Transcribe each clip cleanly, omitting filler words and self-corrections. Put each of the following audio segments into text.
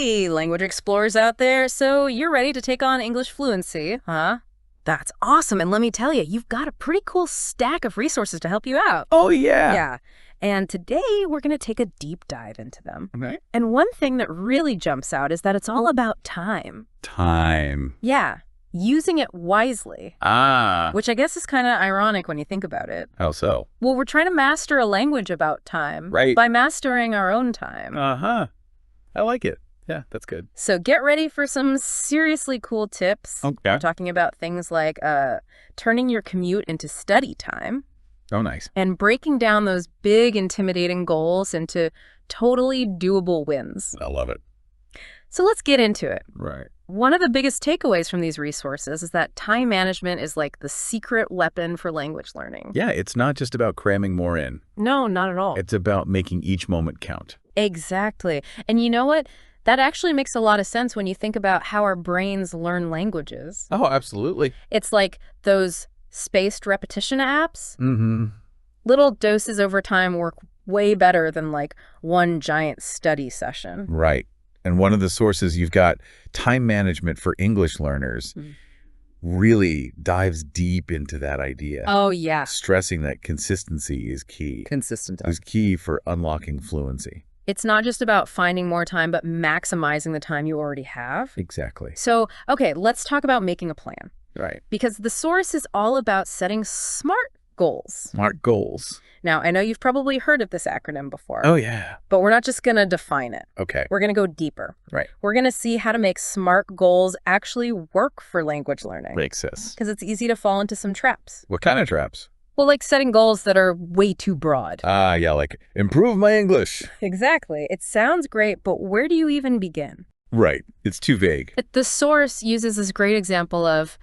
Hey, language explorers out there. So you're ready to take on English fluency, huh? That's awesome. And let me tell you, you've got a pretty cool stack of resources to help you out. Oh, yeah. Yeah. And today we're going to take a deep dive into them. Okay. And one thing that really jumps out is that it's all about time. Time. Yeah. Using it wisely. Ah. Which I guess is kind of ironic when you think about it. How so? Well, we're trying to master a language about time. Right. By mastering our own time. Uh-huh. I like it. Yeah, that's good. So get ready for some seriously cool tips. Okay. We're talking about things like turning your commute into study time. Oh, nice. And breaking down those big, intimidating goals into totally doable wins. I love it. So let's get into it. Right. One of the biggest takeaways from these resources is that time management is like the secret weapon for language learning. Yeah, it's not just about cramming more in. No, not at all. It's about making each moment count. Exactly. And you know what? That actually makes a lot of sense when you think about how our brains learn languages. Oh, absolutely. It's like those spaced repetition apps. Mm-hmm. Little doses over time work way better than like one giant study session. Right. And one of the sources you've got, Time Management for English Learners, really dives deep into that idea. Oh, yeah. Stressing that consistency is key. Consistent. Is key for unlocking fluency. It's not just about finding more time, but maximizing the time you already have. Exactly. So, okay, let's talk about making a plan. Right. Because the source is all about setting smart goals. Smart goals. Now, I know you've probably heard of this acronym before. Oh, yeah. But we're not just going to define it. Okay. We're going to go deeper. Right. We're going to see how to make SMART goals actually work for language learning. Makes sense. Because it's easy to fall into some traps. What kind of traps? Well, like setting goals that are way too broad. Ah, yeah, like improve my English. Exactly. It sounds great, but where do you even begin? Right. It's too vague. The source uses this great example of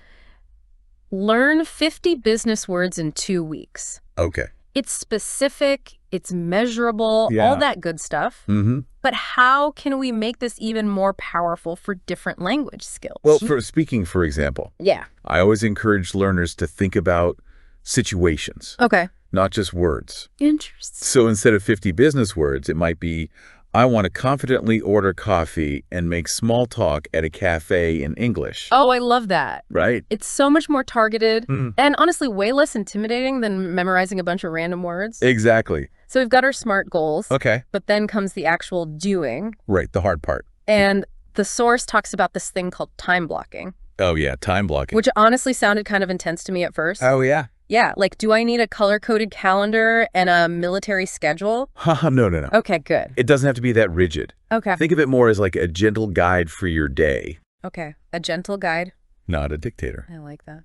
learn 50 business words in 2 weeks. Okay. It's specific, it's measurable, Yeah. all that good stuff. Mm-hmm. But how can we make this even more powerful for different language skills? Well, for speaking, for example, yeah. I always encourage learners to think about situations, Okay. not just words. Interesting. So instead of 50 business words, it might be, I want to confidently order coffee and make small talk at a cafe in English. Oh, I love that. Right? It's so much more targeted Mhm. and honestly way less intimidating than memorizing a bunch of random words. Exactly. So we've got our SMART goals, Okay. but then comes the actual doing. Right, the hard part. And the source talks about this thing called time blocking, Oh, yeah, time blocking. which honestly sounded kind of intense to me at first. Oh, yeah. Yeah, like, do I need a color-coded calendar and a military schedule? Haha, no, no, no. Okay, good. It doesn't have to be that rigid. Okay. Think of it more as like a gentle guide for your day, Okay, a gentle guide. not a dictator. I like that.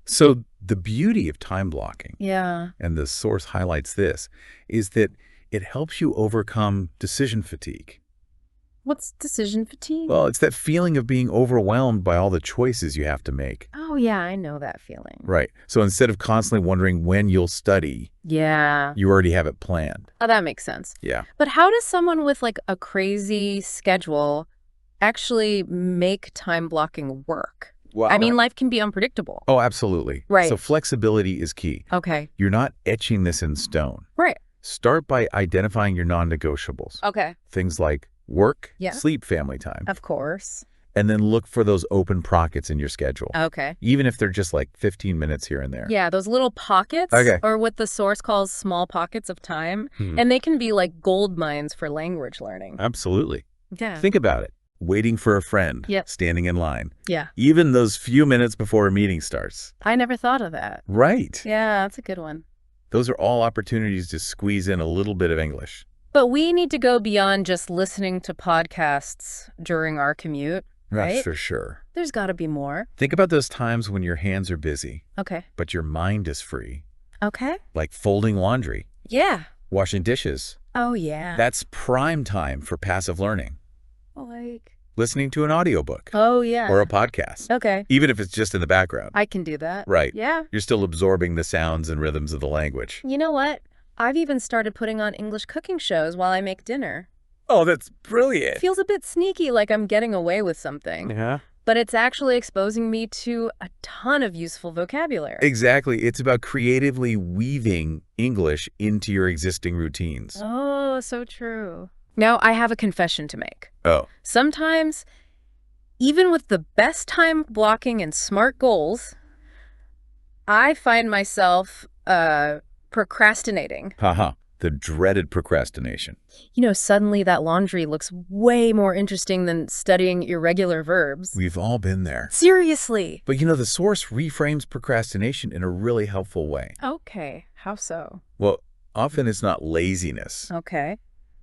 So the beauty of time blocking, Yeah. and the source highlights this, is that it helps you overcome decision fatigue. What's decision fatigue? Well, it's that feeling of being overwhelmed by all the choices you have to make. Oh, yeah, I know that feeling. Right. So instead of constantly wondering when you'll study, Yeah. you already have it planned. Oh, that makes sense. Yeah. But how does someone with like a crazy schedule actually make time blocking work? Well, I mean, life can be unpredictable. oh, absolutely. Right. So flexibility is key. Okay. You're not etching this in stone. Right. Start by identifying your non-negotiables. Okay. Things like work, Yeah. sleep, family time. Of course. And then look for those open pockets in your schedule, Okay. even if they're just like 15 minutes here and there. Yeah, those little pockets, Okay. or what the source calls small pockets of time, Hmm. and they can be like gold mines for language learning. Absolutely. Yeah. Think about it. Waiting for a friend, Yep. standing in line, Yeah. even those few minutes before a meeting starts. I never thought of that. Right. Yeah, that's a good one. Those are all opportunities to squeeze in a little bit of English. But we need to go beyond just listening to podcasts during our commute, That's right? for sure. There's got to be more. Think about those times when your hands are busy, Okay. but your mind is free, Okay. like folding laundry, Yeah. washing dishes. Oh, yeah. That's prime time for passive learning. Like. Listening to an audiobook Oh, yeah. or a podcast, Okay. even if it's just in the background. I can do that. Right. Yeah. You're still absorbing the sounds and rhythms of the language. You know what? I've even started putting on English cooking shows while I make dinner. Oh, that's It brilliant. feels a bit sneaky, like I'm getting away with something. Yeah. But it's actually exposing me to a ton of useful vocabulary. Exactly. It's about creatively weaving English into your existing routines. Oh, so true. Now, I have a confession to make. Oh. Sometimes, even with the best time blocking and smart goals, I find myself procrastinating. Haha. The dreaded procrastination. Suddenly that laundry looks way more interesting than studying irregular verbs. We've all been there. Seriously. But the source reframes procrastination in a really helpful way. Okay, how so? Well, often it's not laziness, Okay.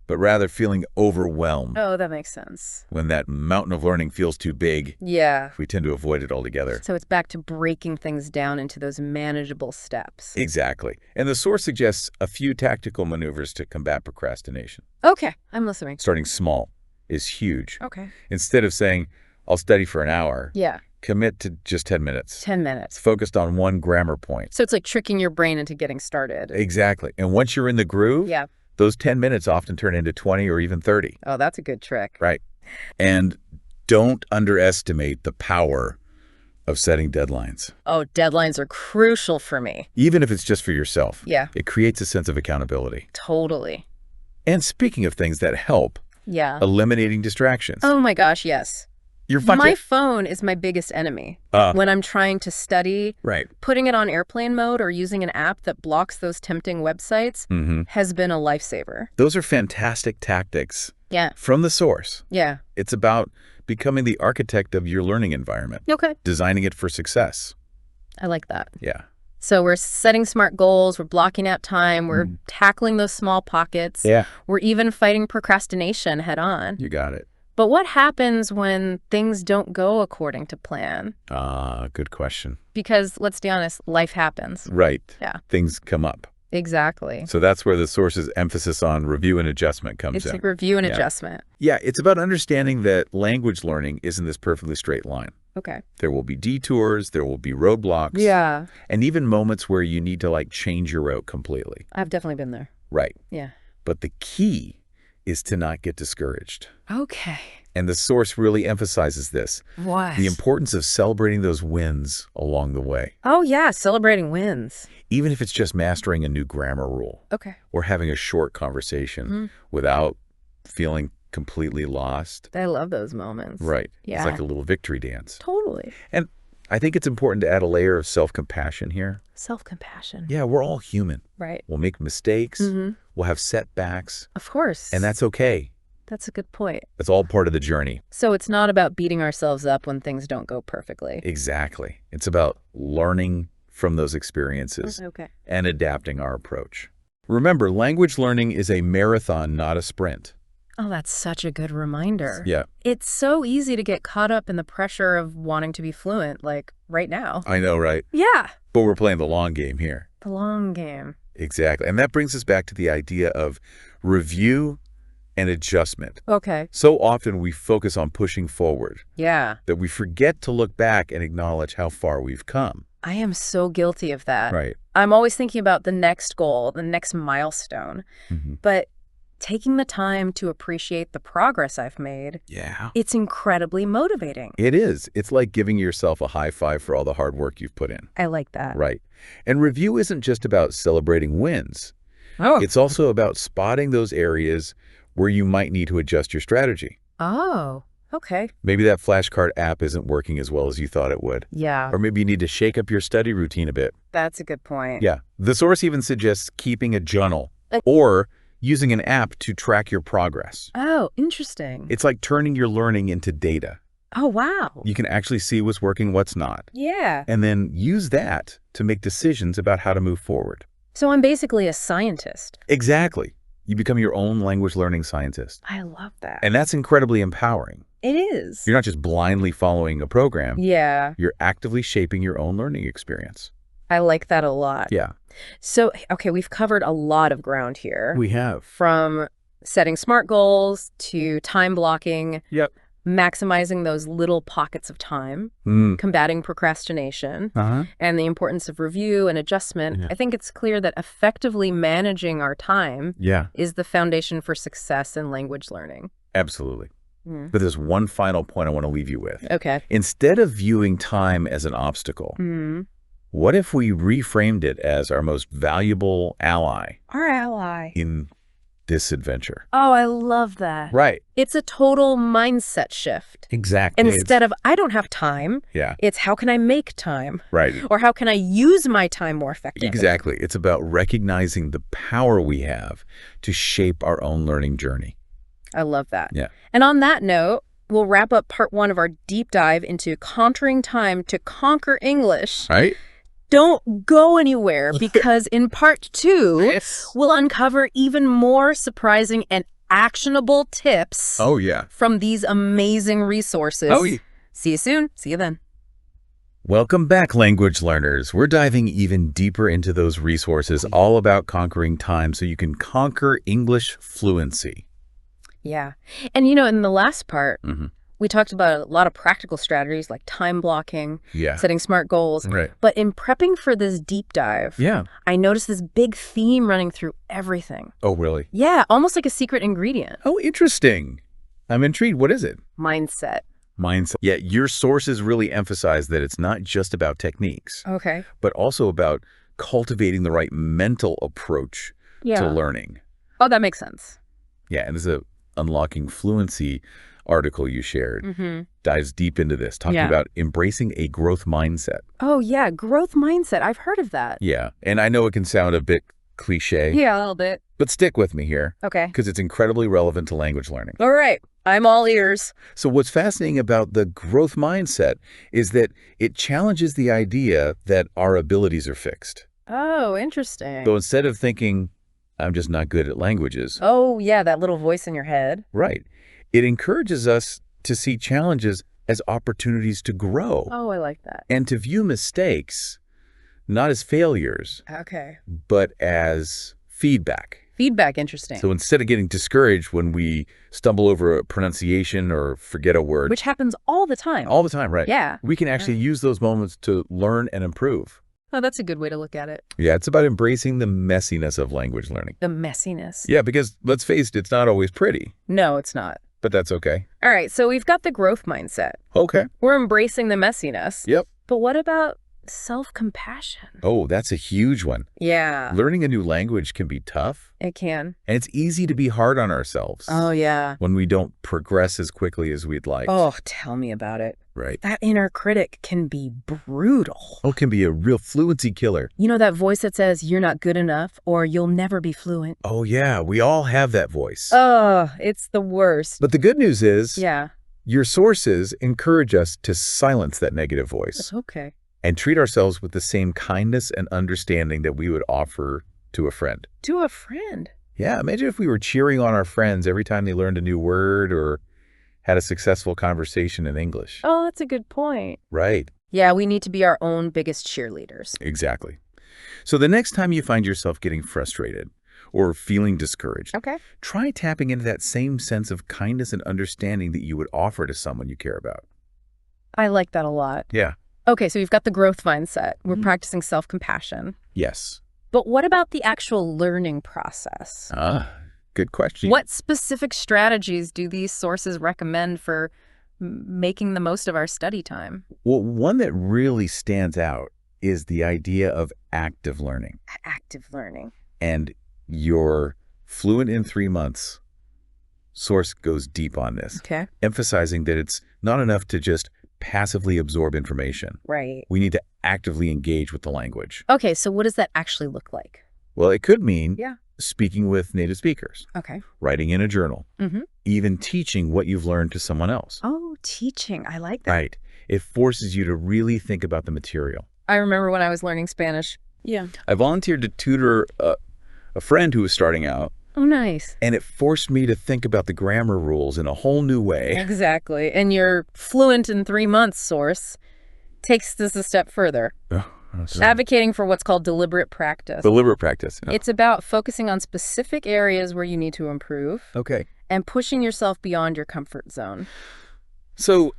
but rather feeling overwhelmed. Oh, that makes sense. When that mountain of learning feels too big, Yeah. we tend to avoid it altogether. So it's back to breaking things down into those manageable steps. Exactly. And the source suggests a few tactical maneuvers to combat procrastination. Okay, I'm listening. Starting small is huge. Okay. Instead of saying, I'll study for an hour, Yeah. commit to just 10 minutes. 10 minutes. Focused on one grammar point. So it's like tricking your brain into getting started. Exactly. And once you're in the groove, Yeah. those 10 minutes often turn into 20 or even 30. Oh, that's a good trick. Right. And don't underestimate the power of setting deadlines. Oh, deadlines are crucial for me. Even if it's just for yourself. Yeah. It creates a sense of accountability. Totally. And speaking of things that help, Yeah. eliminating distractions. Oh my gosh, yes. You're fun My phone is my biggest enemy. When I'm trying to study, Right. putting it on airplane mode or using an app that blocks those tempting websites has been a lifesaver. Those are fantastic tactics Yeah. from the source. Yeah. It's about becoming the architect of your learning environment, Okay. designing it for success. I like that. Yeah. So we're setting smart goals, we're blocking out time, we're tackling those small pockets. Yeah. We're even fighting procrastination head on. You got it. But what happens when things don't go according to plan? Good question. Because let's be honest, life happens. Right. Yeah. Things come up. Exactly. So that's where the source's emphasis on review and adjustment comes It's in. like review and adjustment. Yeah, it's about understanding that language learning isn't this perfectly straight line. Okay. There will be detours, there will be roadblocks. Yeah. And even moments where you need to change your route completely. I've definitely been there. Right. Yeah. But the key is to not get discouraged. Okay. And the source really emphasizes this. What? The importance of celebrating those wins along the way. Oh, yeah. Celebrating wins. Even if it's just mastering a new grammar rule. Okay. Or having a short conversation without feeling completely lost. I love those moments. Right. Yeah. It's like a little victory dance. Totally. And I think it's important to add a layer of self-compassion here. Self-compassion. Yeah, we're all human. Right. We'll make mistakes. We'll have setbacks. Of course. And that's okay. That's a good point. It's all part of the journey. So it's not about beating ourselves up when things don't go perfectly. Exactly. It's about learning from those experiences Okay. and adapting our approach. Remember, language learning is a marathon, not a sprint. Oh, that's such a good reminder. Yeah. It's so easy to get caught up in the pressure of wanting to be fluent, like right now. I know, right? Yeah. But we're playing the long game here. The long game. Exactly. And that brings us back to the idea of review and adjustment. Okay. So often we focus on pushing forward Yeah. that we forget to look back and acknowledge how far we've come. I am so guilty of that. Right. I'm always thinking about the next goal, the next milestone. But taking the time to appreciate the progress I've made, Yeah. it's incredibly motivating. It is. It's like giving yourself a high five for all the hard work you've put in. I like that. Right. And review isn't just about celebrating wins. Oh. It's also about spotting those areas where you might need to adjust your strategy. Oh, okay. Maybe that flashcard app isn't working as well as you thought it would. Yeah, Or maybe you need to shake up your study routine a bit. that's a good point. Yeah. The source even suggests keeping a journal or using an app to track your progress. Oh, interesting. It's like turning your learning into data. Oh, wow. You can actually see what's working, what's not, Yeah. and then use that to make decisions about how to move forward. So I'm basically a scientist. Exactly. You become your own language learning scientist. I love that. And that's incredibly empowering. It is. You're not just blindly following a program. Yeah, You're actively shaping your own learning experience. I like that a lot. Yeah. So, okay, we've covered a lot of ground here. We have. From setting smart goals to time blocking, Yep. maximizing those little pockets of time, combating procrastination, and the importance of review and adjustment. Yeah. I think it's clear that effectively managing our time Yeah, is the foundation for success in language learning. absolutely. But there's one final point I want to leave you with. Okay. Instead of viewing time as an obstacle, what if we reframed it as our most valuable ally Our ally. in this adventure. Oh, I love that. Right. It's a total mindset shift. Exactly. Instead of, I don't have time, Yeah. it's how can I make time? Right. Or how can I use my time more effectively? Exactly. It's about recognizing the power we have to shape our own learning journey. I love that. Yeah. And on that note, we'll wrap up part 1 of our deep dive into conquering time to conquer English. Right? Don't go anywhere, because in part 2, Yes. we'll uncover even more surprising and actionable tips Oh, yeah. from these amazing resources. Oh, yeah. See you soon. See you then. Welcome back, language learners. We're diving even deeper into those resources all about conquering time so you can conquer English fluency. Yeah. And in the last part, Mm-hmm. we talked about a lot of practical strategies like time blocking, Yeah. setting smart goals. Right. But in prepping for this deep dive, Yeah. I noticed this big theme running through everything. Oh, really? Yeah, almost like a secret ingredient. Oh, interesting. I'm intrigued. What is it? Mindset. Mindset. Yeah, your sources really emphasize that it's not just about techniques, Okay. but also about cultivating the right mental approach to learning. Oh, that makes sense. Yeah, and there's a Unlocking Fluency article you shared dives deep into this, talking about embracing a growth mindset. Oh, yeah. Growth mindset. I've heard of that. Yeah, and I know it can sound a bit cliche, Yeah, a little bit. but stick with me here Okay. because it's incredibly relevant to language learning. All right. I'm all ears. So what's fascinating about the growth mindset is that it challenges the idea that our abilities are fixed. Oh, interesting. So instead of thinking, I'm just not good at languages, Oh, yeah, that little voice in your head. right, it encourages us to see challenges as opportunities to grow Oh, I like that. and to view mistakes not as failures, Okay. but as feedback. Feedback, interesting. So instead of getting discouraged when we stumble over a pronunciation or forget a word, Which happens all the time. all the time, right? Yeah. We can actually use those moments to learn and improve. Oh, that's a good way to look at it. Yeah, it's about embracing the messiness of language learning. The messiness. Yeah, because let's face it, it's not always pretty, No, it's not. but that's okay. All right, so we've got the growth mindset. Okay. We're embracing the messiness. Yep. But what about self-compassion? Oh, that's a huge one. Yeah, Learning a new language can be tough, it can. and it's easy to be hard on ourselves Oh, yeah. when we don't progress as quickly as we'd like. Oh, tell me about it. Right. That inner critic can be brutal. Oh, can be a real fluency killer. You know that voice that says you're not good enough or you'll never be fluent? Oh, yeah, we all have that voice. Oh, it's the worst. But the good news is Yeah. your sources encourage us to silence that negative voice Okay. and treat ourselves with the same kindness and understanding that we would offer to a friend. To a friend. Yeah, imagine if we were cheering on our friends every time they learned a new word or had a successful conversation in English. Oh, that's a good point. Right, Yeah, we need to be our own biggest cheerleaders. exactly. So the next time you find yourself getting frustrated or feeling discouraged, Okay. try tapping into that same sense of kindness and understanding that you would offer to someone you care about. I like that a lot. Yeah. Okay, so we've got the growth mindset. We're practicing self-compassion. Yes. But what about the actual learning process? Good question. What specific strategies do these sources recommend for making the most of our study time? Well, one that really stands out is the idea of active learning. Active learning. And your Fluent in 3 months source goes deep on this, Okay. emphasizing that it's not enough to just passively absorb information. Right. We need to actively engage with the language. Okay, so what does that actually look like? Well, it could mean Yeah. speaking with native speakers, Okay. writing in a journal, Mm-hmm. even teaching what you've learned to someone else. Oh, teaching. I like that. Right. It forces you to really think about the material. I remember when I was learning Spanish. Yeah. I volunteered to tutor a friend who was starting out, Oh, nice. and it forced me to think about the grammar rules in a whole new way. Exactly. And your Fluent in 3 months source takes this a step further, advocating for what's called deliberate practice. Deliberate practice. It's about focusing on specific areas where you need to improve Okay. and pushing yourself beyond your comfort zone. So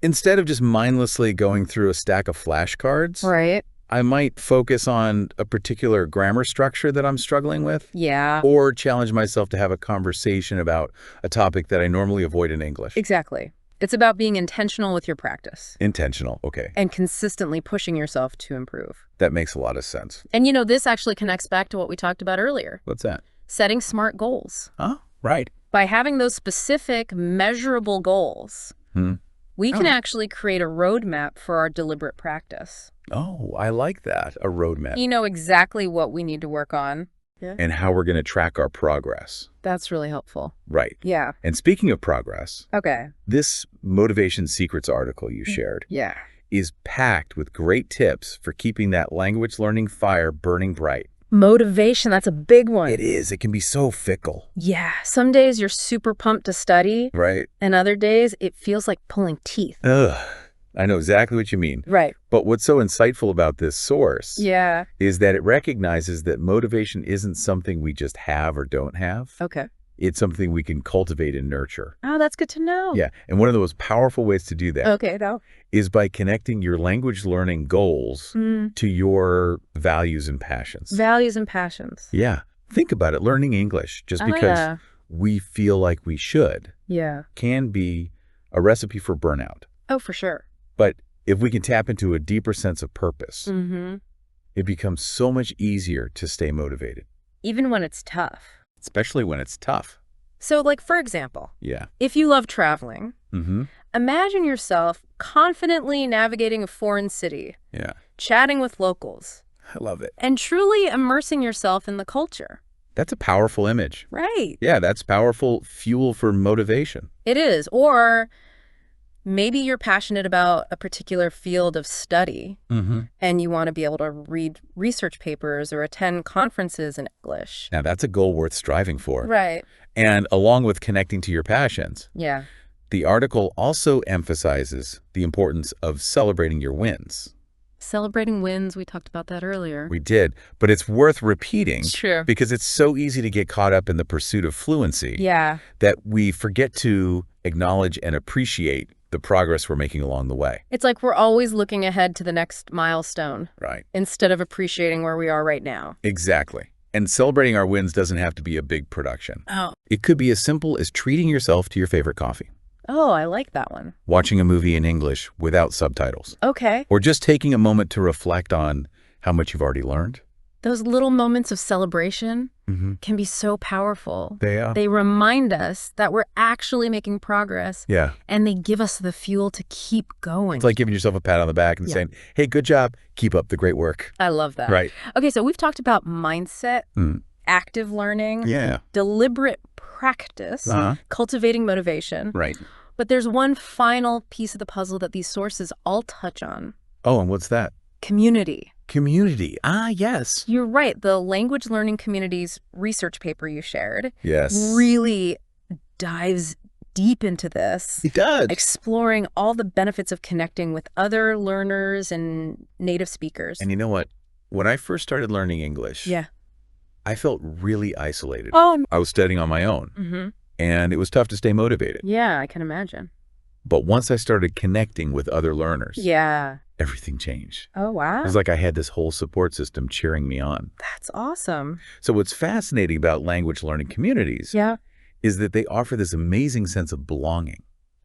instead of just mindlessly going through a stack of flashcards, Right? I might focus on a particular grammar structure that I'm struggling with, Yeah. or challenge myself to have a conversation about a topic that I normally avoid in English. Exactly. It's about being intentional with your practice Intentional. Okay. and consistently pushing yourself to improve. That makes a lot of sense. And this actually connects back to what we talked about earlier. What's that? Setting smart goals. Oh, right. By having those specific, measurable goals, we can actually create a roadmap for our deliberate practice. Oh, I like that. A roadmap. You know exactly what we need to work on. And how we're going to track our progress. That's really helpful. Right. Yeah. And speaking of progress, Okay. this Motivation Secrets article you shared Yeah. is packed with great tips for keeping that language learning fire burning bright. Motivation, that's a big one. It is. It can be so fickle. Yeah. Some days you're super pumped to study, Right. and other days it feels like pulling teeth. Ugh. I know exactly what you mean. Right. But what's so insightful about this source Yeah. is that it recognizes that motivation isn't something we just have or don't have. Okay. It's something we can cultivate and nurture. Oh, that's good to know. Yeah. And one of the most powerful ways to do that Okay, no. is by connecting your language learning goals to your values and passions. Values and passions. Yeah. Think about it. Learning English just because we feel like we should can be a recipe for burnout. Oh, for sure. But if we can tap into a deeper sense of purpose, it becomes so much easier to stay motivated. Even when it's tough. Especially when it's tough. So, like, for example, Yeah. if you love traveling, imagine yourself confidently navigating a foreign city, Yeah. chatting with locals, I love it. and truly immersing yourself in the culture. That's a powerful image. Right. Yeah, that's powerful fuel for motivation. It is. Or maybe you're passionate about a particular field of study and you want to be able to read research papers or attend conferences in English. Now, that's a goal worth striving for. Right. And along with connecting to your passions, Yeah. the article also emphasizes the importance of celebrating your wins. Celebrating wins, we talked about that earlier. We did, but it's worth repeating Sure. because it's so easy to get caught up in the pursuit of fluency that we forget to acknowledge and appreciate the progress we're making along the way. It's like we're always looking ahead to the next milestone Right. instead of appreciating where we are right now. Exactly. And celebrating our wins doesn't have to be a big production. Oh. It could be as simple as treating yourself to your favorite coffee, Oh, I like that one. watching a movie in English without subtitles, Okay. or just taking a moment to reflect on how much you've already learned. Those little moments of celebration can be so powerful. They are. They remind us that we're actually making progress. Yeah. And they give us the fuel to keep going. It's like giving yourself a pat on the back and saying, hey, good job. Keep up the great work. I love that. Right. Okay, so we've talked about mindset, active learning, Yeah. deliberate practice, cultivating motivation. Right. But there's one final piece of the puzzle that these sources all touch on. Oh, and what's that? Community. Community. Ah, yes. You're right. The language learning community's research paper you shared Yes. really dives deep into this. It does. Exploring all the benefits of connecting with other learners and native speakers. And you know what? When I first started learning English, Yeah. I felt really isolated. Oh. I was studying on my own, and it was tough to stay motivated. Yeah, I can imagine. But once I started connecting with other learners, Yeah. everything changed. Oh, wow. It was like I had this whole support system cheering me on. That's awesome. So what's fascinating about language learning communities is that they offer this amazing sense of belonging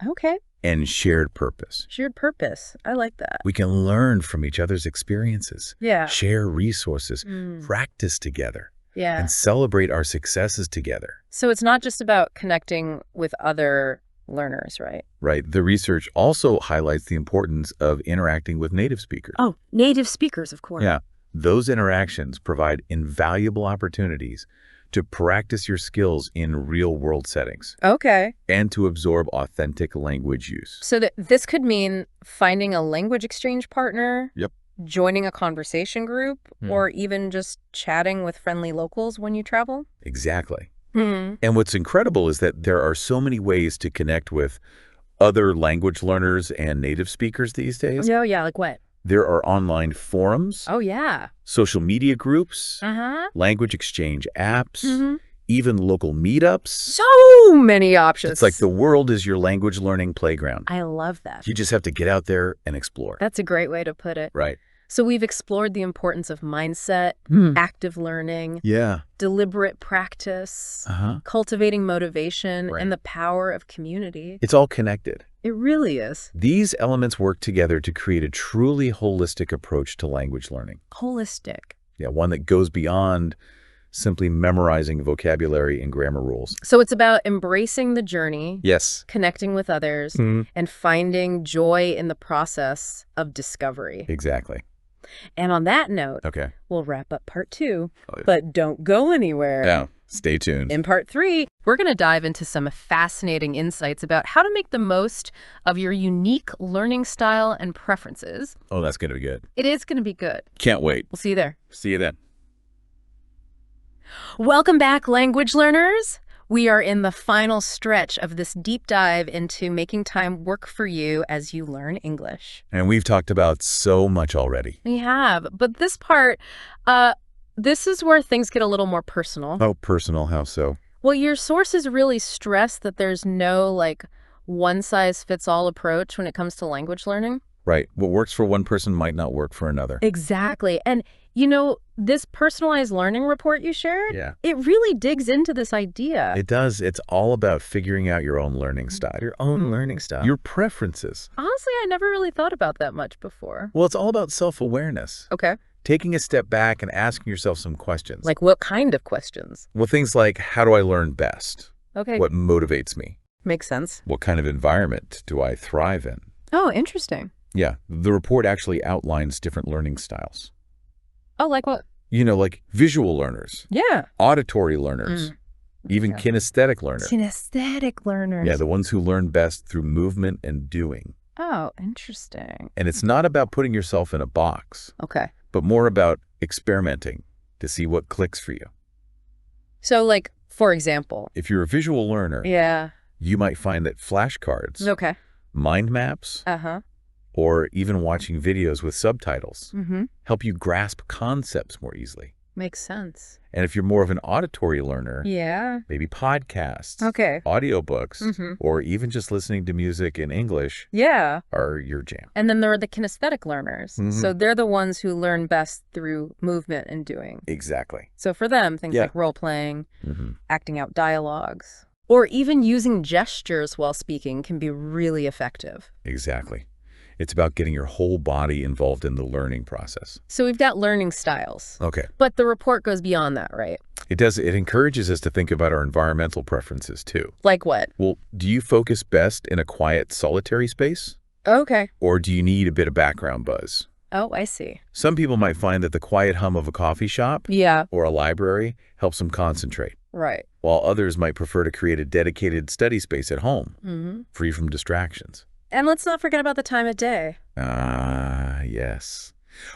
Okay. and shared purpose. Shared purpose. I like that. We can learn from each other's experiences, Yeah. share resources, practice together, Yeah. and celebrate our successes together. So it's not just about connecting with other learners, right? Right. The research also highlights the importance of interacting with native speakers. Oh, native speakers, of course. Yeah. Those interactions provide invaluable opportunities to practice your skills in real-world settings Okay. and to absorb authentic language use. So this could mean finding a language exchange partner, Yep. joining a conversation group, or even just chatting with friendly locals when you travel. Exactly. And what's incredible is that there are so many ways to connect with other language learners and native speakers these days. Oh, yeah. Like what? There are online forums, Oh, yeah. social media groups, language exchange apps, even local meetups. So many options. It's like the world is your language learning playground. I love that. You just have to get out there and explore. That's a great way to put it. Right. So we've explored the importance of mindset, active learning, Yeah. deliberate practice, cultivating motivation, and the power of community. It's all connected. It really is. These elements work together to create a truly holistic approach to language learning. Holistic. Yeah, one that goes beyond simply memorizing vocabulary and grammar rules. So it's about embracing the journey, Yes. connecting with others, and finding joy in the process of discovery. Exactly. And on that note, Okay. we'll wrap up part 2, but don't go anywhere. Yeah. Stay tuned. In part 3, we're going to dive into some fascinating insights about how to make the most of your unique learning style and preferences. Oh, that's going to be good. It is going to be good. Can't wait. We'll see you there. See you then. Welcome back, language learners. We are in the final stretch of this deep dive into making time work for you as you learn English. And we've talked about so much already. We have, but this part, this is where things get a little more personal. Oh, personal, how so? Well, your sources really stress that there's no, one-size-fits-all approach when it comes to language learning. Right. What works for one person might not work for another. Exactly. And, this personalized learning report you shared, it really digs into this idea. It does. It's all about figuring out your own learning style. Your own learning style. Your preferences. Honestly, I never really thought about that much before. Well, it's all about self-awareness. Okay. Taking a step back and asking yourself some questions. Like what kind of questions? Well, things like, how do I learn best? Okay. What motivates me? Makes sense. What kind of environment do I thrive in? Oh, interesting. Yeah, the report actually outlines different learning styles. Oh, like what? Like visual learners. Yeah. Auditory learners. Even kinesthetic learners. Kinesthetic learners. Yeah, the ones who learn best through movement and doing. Oh, interesting. And it's not about putting yourself in a box. Okay. But more about experimenting to see what clicks for you. So, for example. If you're a visual learner, you might find that flashcards, okay, mind maps, or even watching videos with subtitles help you grasp concepts more easily. Makes sense. And if you're more of an auditory learner, maybe podcasts, audiobooks, or even just listening to music in English are your jam. And then there are the kinesthetic learners. So they're the ones who learn best through movement and doing. Exactly. So for them, things like role-playing, acting out dialogues, or even using gestures while speaking can be really effective. Exactly. It's about getting your whole body involved in the learning process. So we've got learning styles. Okay. But the report goes beyond that, right? It does. It encourages us to think about our environmental preferences, too. Like what? Well, do you focus best in a quiet, solitary space? Okay. Or do you need a bit of background buzz? Oh, I see. Some people might find that the quiet hum of a coffee shop or a library helps them concentrate. Right. While others might prefer to create a dedicated study space at home, free from distractions. And let's not forget about the time of day. Ah, yes.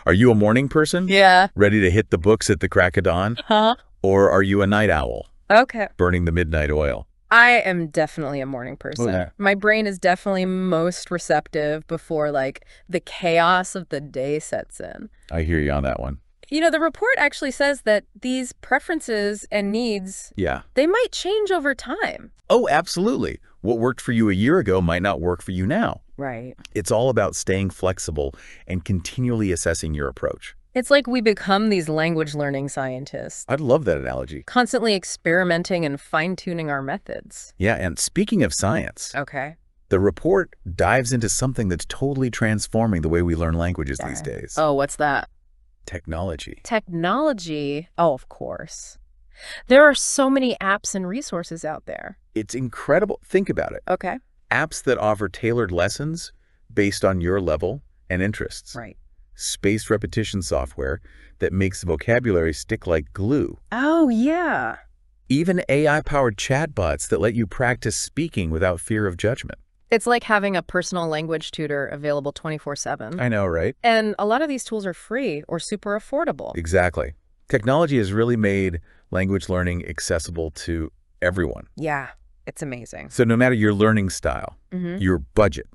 Are you a morning person? Yeah. Ready to hit the books at the crack of dawn? Huh? Or are you a night owl? Okay. Burning the midnight oil? I am definitely a morning person. Okay. My brain is definitely most receptive before, the chaos of the day sets in. I hear you on that one. The report actually says that these preferences and needs, they might change over time. Oh, absolutely. What worked for you a year ago might not work for you now. Right. It's all about staying flexible and continually assessing your approach. It's like we become these language learning scientists. I'd love that analogy. Constantly experimenting and fine-tuning our methods. Yeah, and speaking of science, Okay. the report dives into something that's totally transforming the way we learn languages these days. Oh, what's that? Technology. Technology? Oh, of course. There are so many apps and resources out there. It's incredible. Think about it. Okay. Apps that offer tailored lessons based on your level and interests. Right. Spaced repetition software that makes vocabulary stick like glue. Oh, yeah. Even AI-powered chatbots that let you practice speaking without fear of judgment. It's like having a personal language tutor available 24/7. I know, right? And a lot of these tools are free or super affordable. Exactly. Technology has really made language learning accessible to everyone. Yeah, it's amazing. So no matter your learning style, your budget,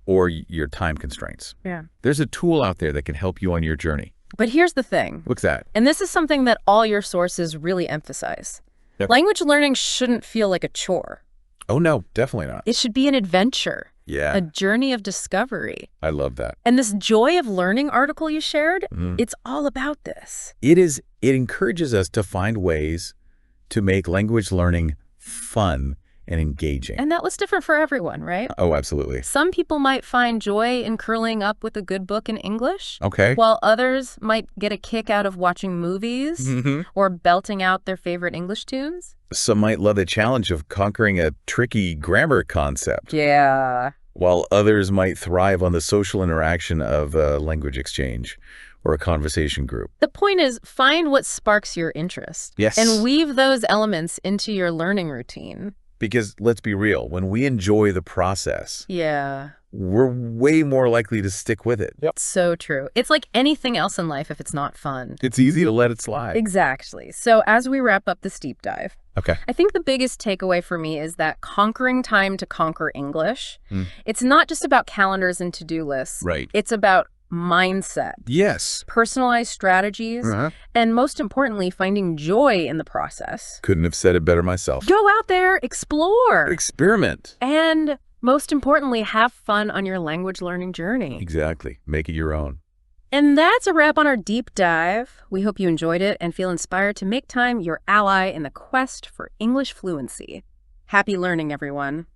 or your time constraints, there's a tool out there that can help you on your journey. But here's the thing. What's that? And this is something that all your sources really emphasize. Yep. Language learning shouldn't feel like a chore. Oh, no, definitely not. It should be an adventure. Yeah. A journey of discovery. I love that. And this Joy of Learning article you shared, it's all about this. It encourages us to find ways to make language learning fun and engaging. And that was different for everyone, right? Oh, absolutely. Some people might find joy in curling up with a good book in English, Okay. while others might get a kick out of watching movies or belting out their favorite English tunes. Some might love the challenge of conquering a tricky grammar concept. Yeah. While others might thrive on the social interaction of a language exchange or a conversation group. The point is, find what sparks your interest. Yes. And weave those elements into your learning routine. Because let's be real, when we enjoy the process, Yeah. we're way more likely to stick with it. Yep. So true. It's like anything else in life if it's not fun. It's easy to let it slide. Exactly. So as we wrap up this deep dive, Okay. I think the biggest takeaway for me is that conquering time to conquer English, it's not just about calendars and to-do lists. Right. It's about mindset, Yes. personalized strategies, and most importantly, finding joy in the process. Couldn't have said it better myself. Go out there, explore, Experiment. and most importantly, have fun on your language learning journey. Exactly. Make it your own. And that's a wrap on our deep dive. We hope you enjoyed it and feel inspired to make time your ally in the quest for English fluency. Happy learning, everyone.